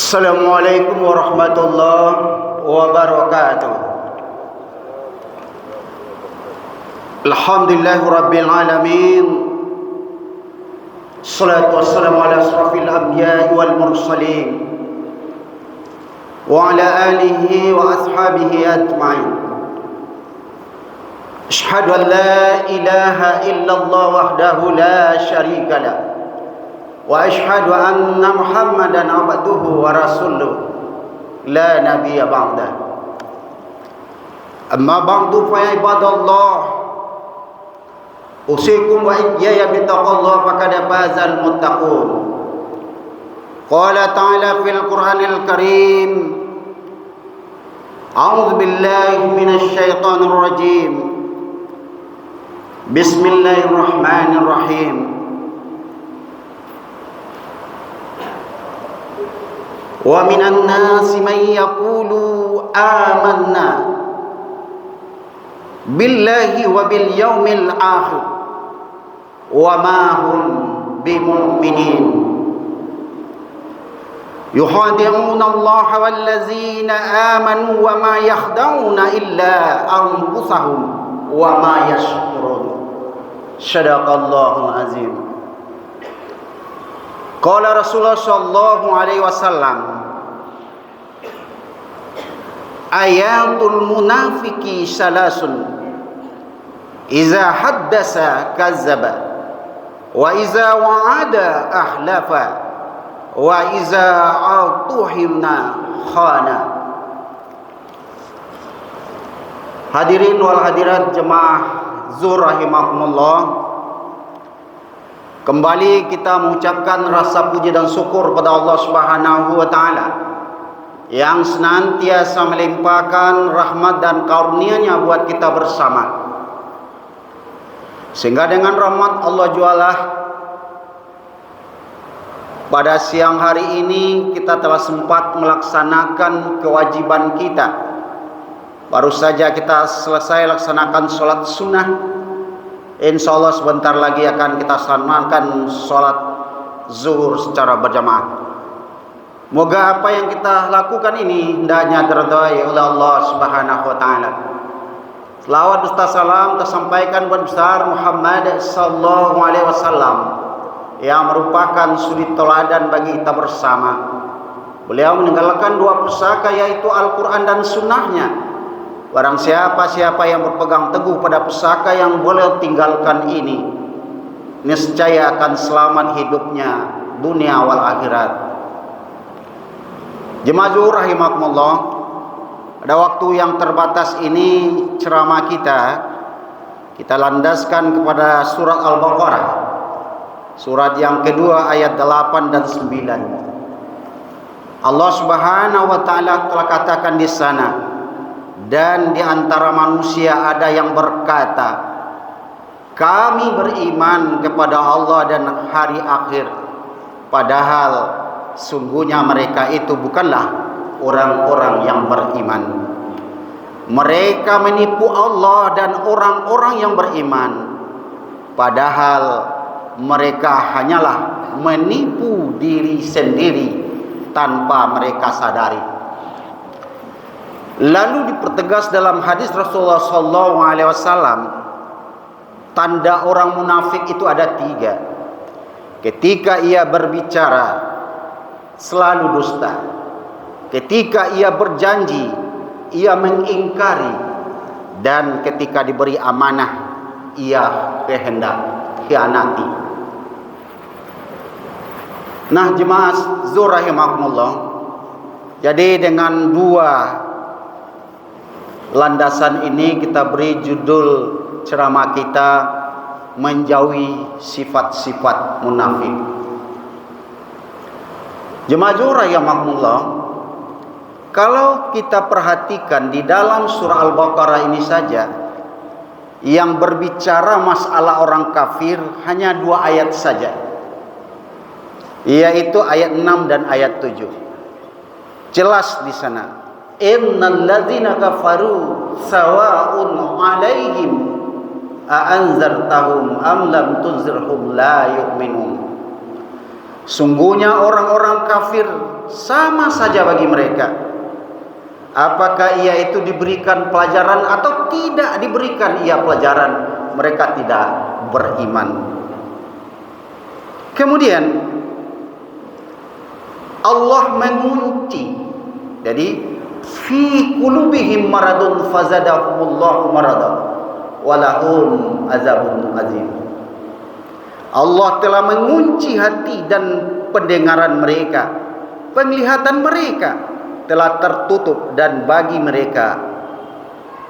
Assalamualaikum warahmatullahi wabarakatuh. Alhamdulillahi rabbil alamin. Salatu wassalamu ala asrafil anbiya'i wal mursalin wa ala alihi wa ashabihi ajma'in. Asyhadu an la ilaha illallah wahdahu la syarika lah wa asyhadu anna Muhammadan abduhu wa rasuluh la nabiyya ba'dah. Amma ba'du fa ya ibadallah, usikum wa iyaya bittaqallah faqad fazal muttaqun. Qala ta'ala fil Qur'anil Karim, a'udzu billahi minasy syaithanir rajim. Bismillahirrahmanirrahim. Wa minan nasi man yaqulu amanna billahi wa bil yaumil akhir wa ma hum bimu'minin. Yukhadi'una Allah wal ladzina amanu wa ma yakhda'una illa anfusahum wa ma yash'urun. Shadaqallahul azim. Qala Rasulullah sallallahu alaihi wasallam, ayatul munafiki salasun, iza haddasa kazzaba, wa iza wa'ada ahlafa, wa iza atuhimna khana. Hadirin wal hadirat jemaah Zuhur rahimakumullah, kembali kita mengucapkan rasa puji dan syukur pada Allah Subhanahu wa taala yang senantiasa melimpahkan rahmat dan karunia-Nya buat kita bersama. Sehingga dengan rahmat Allah jualah pada siang hari ini kita telah sempat melaksanakan kewajiban kita. Baru saja kita selesai laksanakan sholat sunnah. Insya Allah sebentar lagi akan kita laksanakan sholat zuhur secara berjamaah. Moga apa yang kita lakukan ini hendaknya diridhai oleh Allah Subhanahu wa taala. Selawat serta salam tersampaikan kepada besar Muhammad sallallahu alaihi wasallam yang merupakan suri teladan bagi kita bersama. Beliau meninggalkan dua pusaka, yaitu Al-Quran dan sunnahnya. Barang siapa yang berpegang teguh pada pusaka yang beliau tinggalkan ini, niscaya akan selamat hidupnya dunia wal akhirat. Jemaah Zuhur rahimakumullah, pada waktu yang terbatas ini ceramah kita landaskan kepada surat Al-Baqarah, surat yang kedua ayat 8 dan 9. Allah Subhanahu wa taala telah katakan di sana, dan di antara manusia ada yang berkata, kami beriman kepada Allah dan hari akhir, padahal sungguhnya mereka itu bukanlah orang-orang yang beriman. Mereka menipu Allah dan orang-orang yang beriman, padahal mereka hanyalah menipu diri sendiri tanpa mereka sadari. Lalu dipertegas dalam hadis Rasulullah sallallahu alaihi wasallam, tanda orang munafik itu ada 3. Ketika ia berbicara selalu dusta, ketika ia berjanji ia mengingkari, dan ketika diberi amanah ia kehendak khianati. Nah jemaah Zuhur rahimakumullah, jadi dengan dua landasan ini kita beri judul ceramah kita, menjauhi sifat-sifat munafik. Jemaah Zuhur rahimakumullah, kalau kita perhatikan di dalam surah Al-Baqarah ini saja yang berbicara masalah orang kafir hanya 2 ayat saja, yaitu ayat 6 dan ayat 7. Jelas di sana, innal ladzina kafaru sawa'un 'alaihim a anzartahum am lam tunzirhum la yu'minun. Sungguhnya orang-orang kafir sama saja bagi mereka. Apakah ia itu diberikan pelajaran atau tidak diberikan ia pelajaran, mereka tidak beriman. Kemudian Allah mengunci, jadi fi qulubihim maradun fazadahumullahu marada walahum azabun azim. Allah telah mengunci hati dan pendengaran mereka, penglihatan mereka telah tertutup, dan bagi mereka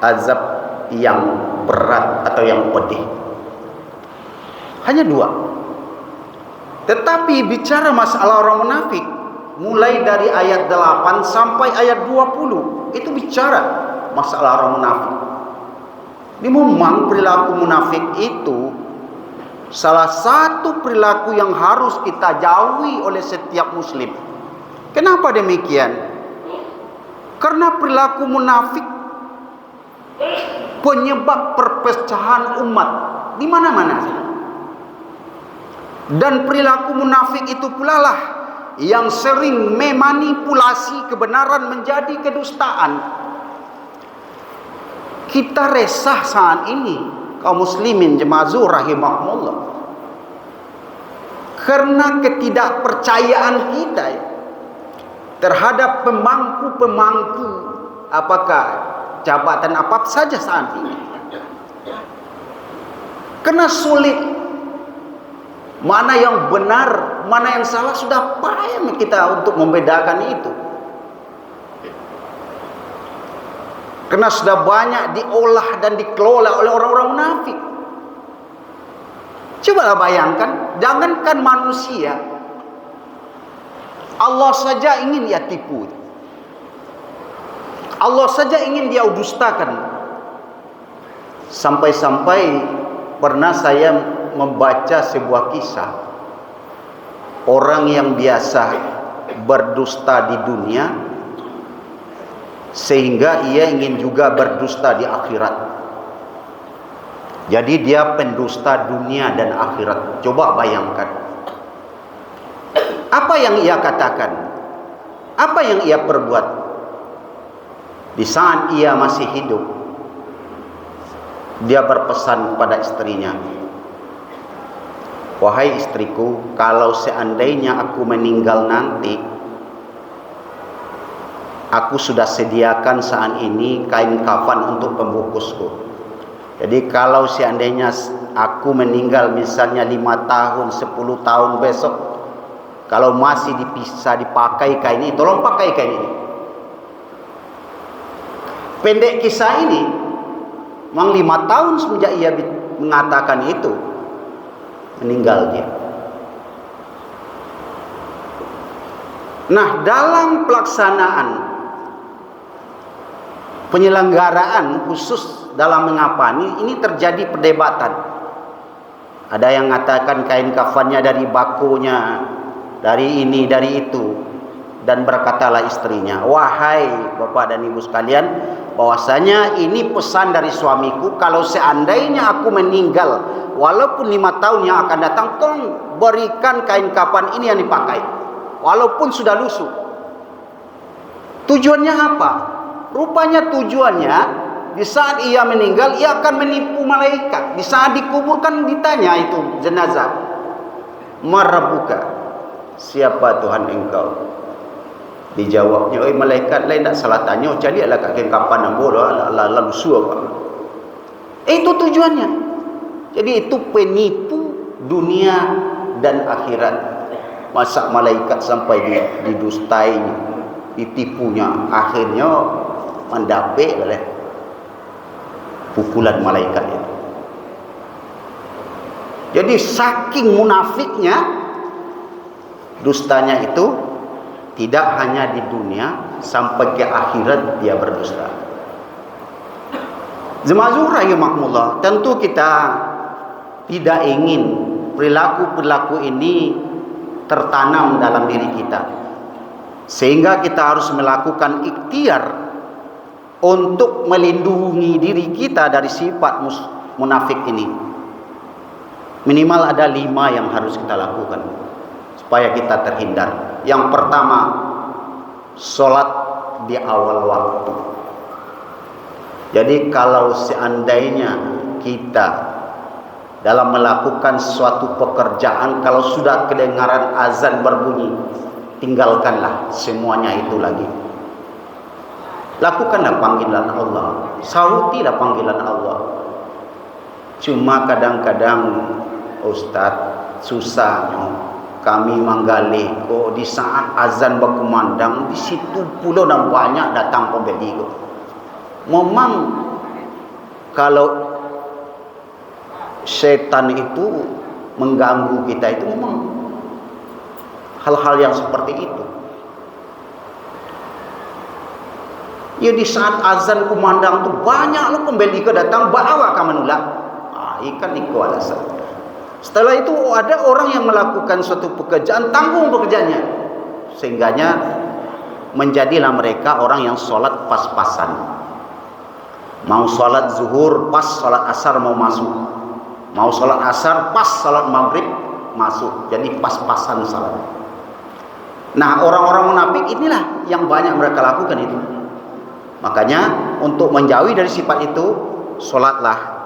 azab yang berat atau yang pedih. Hanya dua. Tetapi bicara masalah orang munafik, mulai dari ayat 8 sampai ayat 20, itu bicara masalah orang munafik. Ini memang perilaku munafik itu salah satu perilaku yang harus kita jauhi oleh setiap muslim. Kenapa demikian? Karena perilaku munafik penyebab perpecahan umat di mana-mana. Dan perilaku munafik itu pula lah yang sering memanipulasi kebenaran menjadi kedustaan. Kita resah saat ini, kaum muslimin jemaah Zuhur rahimahumullah, karena ketidakpercayaan kita terhadap pemangku-pemangku apakah jabatan apa saja saat ini. Karena sulit, mana yang benar, mana yang salah, sudah payah kita untuk membedakan itu. Karena sudah banyak diolah dan dikelola oleh orang-orang munafik. Cobalah bayangkan, jangankan manusia, Allah saja ingin dia tipu. Allah saja ingin dia dustakan. Sampai-sampai pernah saya membaca sebuah kisah orang yang biasa berdusta di dunia sehingga ia ingin juga berdusta di akhirat. Jadi dia pendusta dunia dan akhirat. Coba bayangkan, apa yang ia katakan, apa yang ia perbuat di saat ia masih hidup. Dia berpesan kepada istrinya, "Wahai istriku, kalau seandainya aku meninggal nanti, aku sudah sediakan saat ini kain kafan untuk pembungkusku. Jadi kalau seandainya aku meninggal misalnya 5 tahun, 10 tahun besok, kalau masih bisa dipakai kain ini, tolong pakai kain ini." Pendek kisah ini, memang 5 tahun semenjak ia mengatakan itu, meninggal dia. Nah, dalam pelaksanaan penyelenggaraan khusus dalam mengapani ini terjadi perdebatan. Ada yang mengatakan kain kafannya dari bakunya, dari ini, dari itu. Dan berkatalah istrinya, "Wahai bapak dan ibu sekalian, bahwasanya ini pesan dari suamiku, kalau seandainya aku meninggal walaupun 5 tahun yang akan datang, tolong berikan kain kafan ini yang dipakai walaupun sudah lusuh." Tujuannya apa? Rupanya tujuannya, di saat ia meninggal ia akan menipu malaikat. Di saat dikuburkan ditanya itu jenazah, "Marabbuka?" Siapa Tuhan engkau? Dijawabnya, "Oi malaikat lain tak salah tanya, cari lah kat kain kafan yang bodoh lalu suah." Itu tujuannya. Jadi itu penipu dunia dan akhirat. Masa malaikat sampai didustai, ditipunya, akhirnya mendapik oleh pukulan malaikat itu. Jadi saking munafiknya dustanya itu, tidak hanya di dunia, sampai ke akhirat dia berdusta. Jemaah Zuhur rahimahumullah, tentu kita tidak ingin perilaku-perilaku ini tertanam dalam diri kita, sehingga kita harus melakukan ikhtiar untuk melindungi diri kita dari sifat munafik ini. Minimal ada 5 yang harus kita lakukan supaya kita terhindar. Yang pertama, Sholat di awal waktu. Jadi kalau seandainya kita dalam melakukan suatu pekerjaan, kalau sudah kedengaran azan berbunyi, tinggalkanlah semuanya itu lagi. Lakukanlah panggilan Allah, sautilah panggilan Allah. Cuma kadang-kadang Ustadz, susahnya kami menggali kok di saat azan berkumandang, di situ pula dan banyak datang pembeli kok. Memang kalau setan itu mengganggu kita, itu memang hal-hal yang seperti itu. Ya di saat azan kumandang tuh banyak lo pembeli ke datang bawa kamu nolak. Ikan itu alasan. Setelah itu ada orang yang melakukan suatu pekerjaan, tanggung pekerjaannya, sehingganya menjadilah mereka orang yang sholat pas-pasan. Mau sholat zuhur pas sholat asar mau masuk, mau sholat asar pas sholat maghrib masuk, jadi pas-pasan sholat. Nah, orang-orang munafik inilah yang banyak mereka lakukan itu. Makanya untuk menjauhi dari sifat itu, sholatlah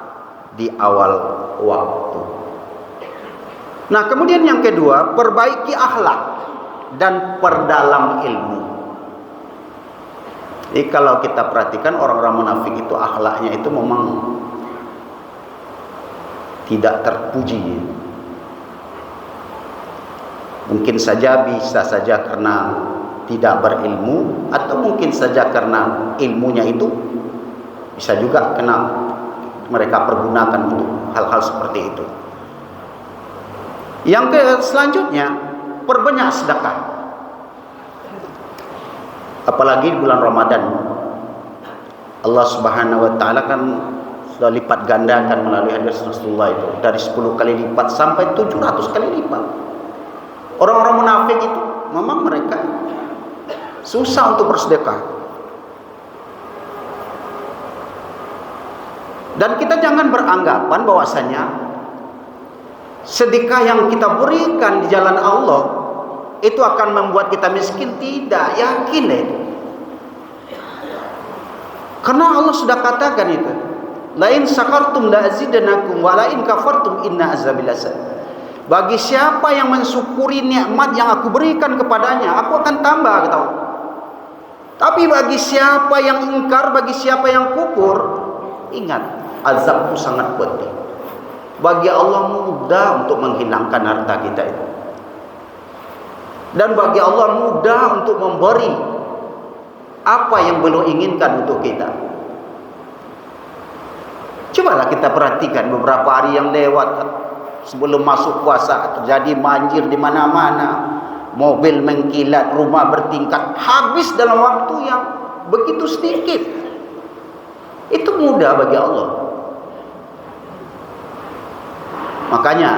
di awal waktu. Nah, kemudian yang kedua, perbaiki akhlak dan perdalam ilmu. Jadi kalau kita perhatikan orang-orang munafik itu akhlaknya itu memang tidak terpuji. Mungkin saja bisa saja karena tidak berilmu, atau mungkin saja karena ilmunya itu bisa juga kena mereka pergunakan untuk hal-hal seperti itu. Yang selanjutnya, perbanyak sedekah. Apalagi di bulan Ramadan, Allah Subhanahu wa taala kan sudah lipat gandakan melalui hadis Rasulullah itu, dari 10 kali lipat sampai 700 kali lipat. Orang-orang munafik itu memang mereka susah untuk bersedekah. Dan kita jangan beranggapan bahwasanya sedekah yang kita berikan di jalan Allah itu akan membuat kita miskin. Tidak, yakin itu. Karena Allah sudah katakan itu, lain syakartum la azidannakum wa lain kafartum inna azabi lasadid. Bagi siapa yang mensyukuri nikmat yang aku berikan kepadanya, aku akan tambah, kata Allah. Tapi bagi siapa yang ingkar, bagi siapa yang kufur, ingat, azabku sangat pedih. Bagi Allah mudah untuk menghilangkan harta kita itu. Dan bagi Allah mudah untuk memberi apa yang belum inginkan untuk kita. Cobalah kita perhatikan beberapa hari yang lewat sebelum masuk puasa, terjadi banjir di mana-mana, mobil mengkilat, rumah bertingkat, habis dalam waktu yang begitu sedikit. Itu mudah bagi Allah. Makanya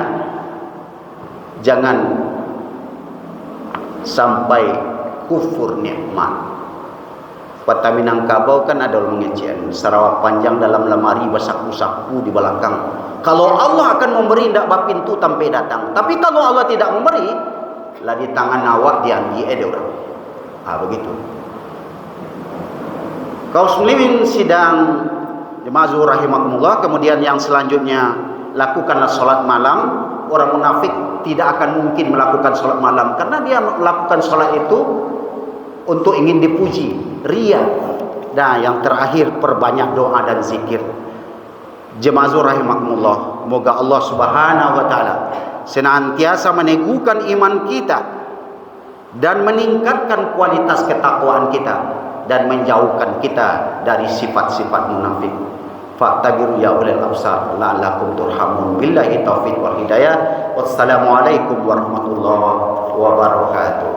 jangan sampai kufur nikmat. Kota Minangkabau kan ada mengecian Sarawak panjang dalam lemari bersaku-saku di belakang. Kalau Allah akan memberi, tidak bab pintu sampai datang. Tapi kalau Allah tidak memberi, lah di tangan awak diambil ada orang. Begitu. Kaum muslimin sidang jemaah zuhur rahimakumullah. Kemudian yang selanjutnya, lakukanlah sholat malam. Orang munafik tidak akan mungkin melakukan sholat malam, karena dia melakukan sholat itu untuk ingin dipuji, ria. Nah, yang terakhir, perbanyak doa dan zikir. Jemaah zuhur rahimakumullah, semoga Allah Subhanahu wa taala senantiasa meneguhkan iman kita dan meningkatkan kualitas ketakwaan kita dan menjauhkan kita dari sifat-sifat munafik. Fa'tabiru ya ulil absar la'allakum turhamun. Billahi taufiq wal hidayah. Wassalamualaikum warahmatullahi wabarakatuh.